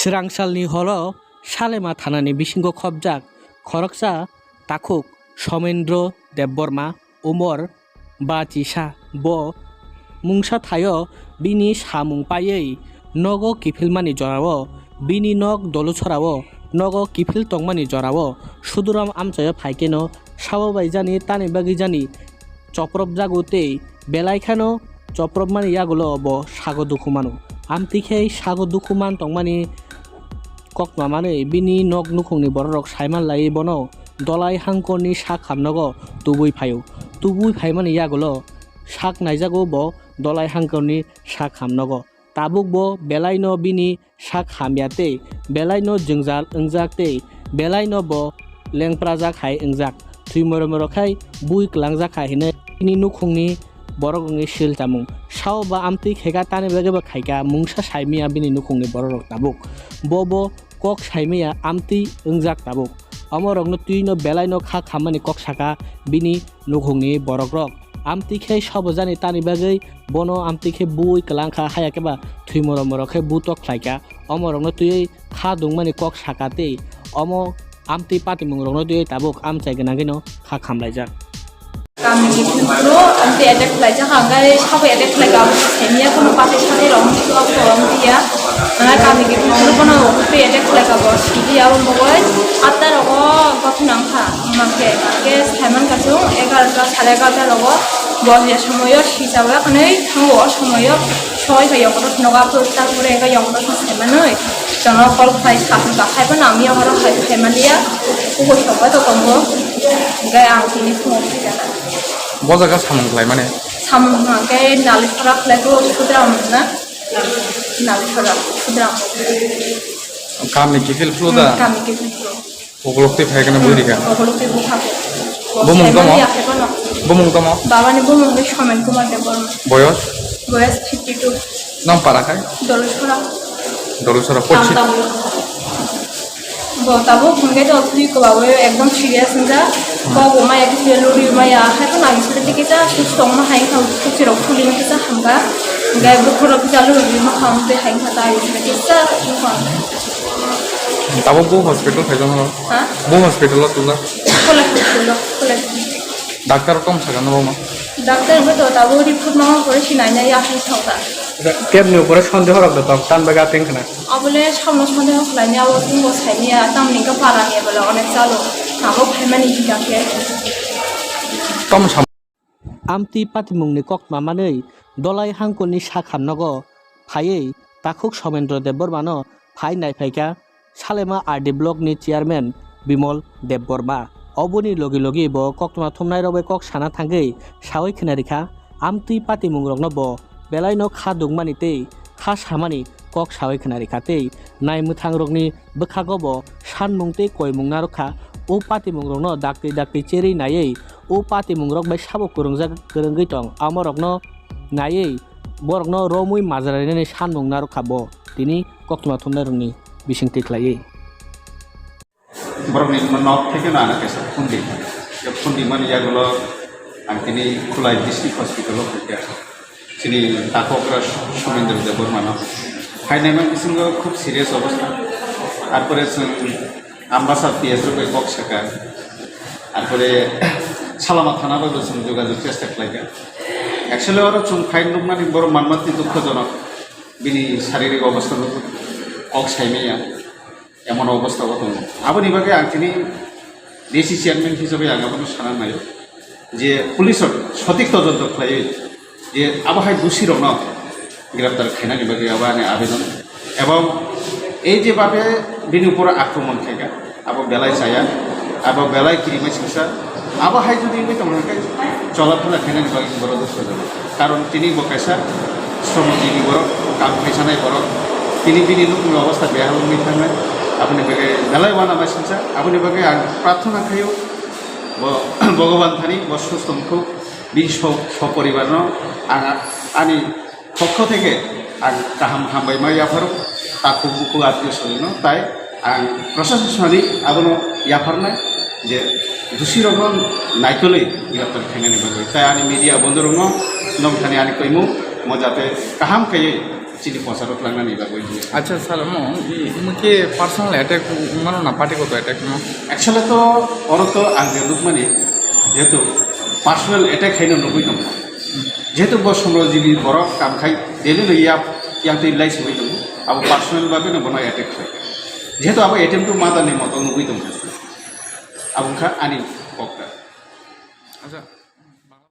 सोरांसालनि हर सालेमा थानानि बिसिंग खबजाक खरकसा ताखुक समेन्द्र देबबर्मा उमर बाचिसा ब मुंसा थायो बिनि सामुं पायै नग किफिलमानि जरावो बिनि नग दलुछरावो नग किफिल तंगमानि जरावो सुदुराम आमचायो फाइकेनो सावबायजानि तानि बागिजानि चप्रब जागुते बेलाइखानो चप्रब मानि यागुलो ब सागो दुखुमानु आमतिखे सागो दुखुमान तंगमानि ककमामानै बिनि नग नुखुंनि बररक साइमान लायै बनो दलाइ हांकरनि सा खामनगो तुबुइ फायु तुबुइ फायमानि यागुलो साक नायजागो ब दलाइ हांकरनि सा खामनगो ताबुक ब बेलाइनो बिनि सा खामयाते बेलाइनो जोंजाल ओंजाकते बेलाइनो ब लेंप्राजाक हाय ओंजाक थुइमरमरखाय बुइ क्लांजाक हायने बिनि नुखुंनि बरगंनि सिल तामुं साव बा आमति खेगा तानि बेगेबा खायगा मुंसा साइमिया बिनि नुखुंनि बररक ताबुक बब कक साइमिया आमति ओंजाक ताबुक अमरगनो तुइनो बेलाइनो खा खामानि कक साका बिनि नुखुंनि बरगरक आमतिखे सबजानि तानि बागै बनो आमतिखे बुइ क्लांखा हायाकेबा थुइमरमरखे बुतक खायगा अमरगनो तुइ खा दुंमानि कक साकाते अमो आमति पाति मुंगरगनो तुइ ताबुक आमचाइगनागिनो खा खामलायजाक Kami pro anti attack like jangan sahabat attack like kamu senior pun pasti sekali orang itu aku orang dia, karena kami pro pun anti attack like kamu sini ya orang bawa, atas logo kau nangka, mangke, ke semen kasih, egal salah kata logo, bawa dia semuanya sisa bawa kan ini, semua semuanya, soal kayak yang orang noga pun tak boleh kayak yang orang semen nih, jangan kalau kayak sekarang kayak pun kami orang kayak semen dia, aku coba tuh kamu, kayak anti ini semua sih. बजागा सामुंलाय माने सामुंगे नालिफोरा फ्लाइखौ सुद्राम ना नालिफोरा सुद्राम गामि किफिल फ्लुदा गामि किफिल flu अगलक्ति फायगोना बोरिगा अगलक्ति बुखाखौ बमुं दङ बाबानि बमुंगे समेन कुमार देबबर्मा बयस 52 नाम पाराखाय दलुसरा पछी बताबो फुंगे तो थ्री को बाबो एकदम सीरियस नजा बाबो मा एक सेलुरी मा या है तो नागिस ते के जा सुस्टों मा हाई खाउ कुचिरो फुली मा किसा हमगा गाय बुखरो पिजालु मा खाउते हाई खाता इसने किसा ताबो बो हॉस्पिटल फायजन हो हां बो हॉस्पिटल तुला कोले डॉक्टर कम सगन मा डॉक्टर तो ताबो रिपोर्ट मा करे सिनायना या हाई थाउता केबनि ऊपर सन्देह रखदो तब तान बगा तेंखना अबले सामनो सन्देह खलायनि आबो तुंगो साइनिया तामनि का पारानि बले अनेक चालो आबो फाइमानि हिगाके कम साम आमति पातिमुंनि ककमामानै दलाइ हांकरनि सा खामनगो फायै ताखुक समेन्द्र देबबर्मानो फाइ नायफायगा सालेमा आरडि ब्लकनि चेयारमेन बिमल देबबर्मा अबनि लगे लगे ब कक्तमा थुमनाय रबे कक साना थांगै सावै खिनारिखा आमति पातिमुंरगनो ब बेलाइनो खा दुंमानिते खा सामानि कक सावै खिनारिखाते नायमुथां रगनि बोखागो ब सानमुंते कयमुंना रखा ओ पातिमुंरगनो दाक्ति दाक्ति चेरै नायै ओ पातिमुंरग बाय साबो कुरुंजा गोरोंगै दं आमरगनो नायै बरगनो रमुइ माजारायनानै सानमुंना रखा ब तिनि कक्तमा थुमनाय रगनि बिसिंथि ख्लायै बरगनि नक থেকে না না কেসা ফুন্ডি মানে ইয়াগুলো আন্তিনি খুলাই ডিস্ট্রিক্ট হসপিটালও থেকে তিনি তাককরা সমেন্দ্র দেববর্মা ফাইনাইমান বিসঙ্গে খুব সিরিয়াস অবস্থা তারপরে আম্বাসার পিএস রূপে কক শাখা তারপরে সালামা থানাবাবু যোগাযোগ চেষ্টা খাইগা অ্যাকচুয়ালি ওরা চুন ফাইন মানে বড় মানমাত্রি দুঃখজনক বিনি শারীরিক অবস্থা কক সাইমিয়া এমন অবস্থা দङ আবনি বাগে आं তিনি ডিসি চেয়ারম্যান হিসেবে आं আবনো সানা নাयो যে পুলিশের সঠিক তদন্ত খাই যে আবহাই দোষী রং গ্রেপ্তার খাইনানি বাগে আবানে আবেদন এবং এই যেভাবে বিনি উপর আক্রমণ খাইগা আবো বেলায় চায়া আবো বেলায় কিরিমাই সিংসা আবহাই যদি তোমাকে চলাফেরা খাইনানি বাগে বড় দোষ যাবে কারণ তিনি বকাইসা শ্রমজীবী বড় কাম খাইসানাই বড় তিনি বিনি নতুন অবস্থা বেহালমি থাকনায় আপনি বাগে বেলায় বানাবাই সিংসা আপনি বাগে প্রার্থনা খাইও ভগবান থানি বস্তুস্তম্ভক বিশ সপরিবার আনি পক্ষ থেকে आं गाहाम हामबायमाय याफार ताकु बुकु आत्मीय सलिनो ताई आं प्रशासननि आबनो याफारनाय जे दुषी रगन नायकलै ग्रेप्तार खायनानि बागै ताई आनि मीडिया बंधुरंनो नमथानि आनि कइमु मजाते गाहाम खायै চিনি পচারত লাংনাनै বাবৈ আচ্ছা স্যার মুখে পার্সোনাল অ্যাটাক মানো না পার্টিগত অ্যাটাক একচুয়ালি তো ওরা তো আগে লুকমানি যেহেতু পার্সোনাল অ্যাটাক খাইनो नुबोय दं যেহেতু বসমরজীবী বড় কাম খাই ডেলি লইয়া yang tu ilai subai dong abo personal babe no bono attack khai যেহেতু abo attempt to mata ni moto नुबोय dong abo kha ani pokta আচ্ছা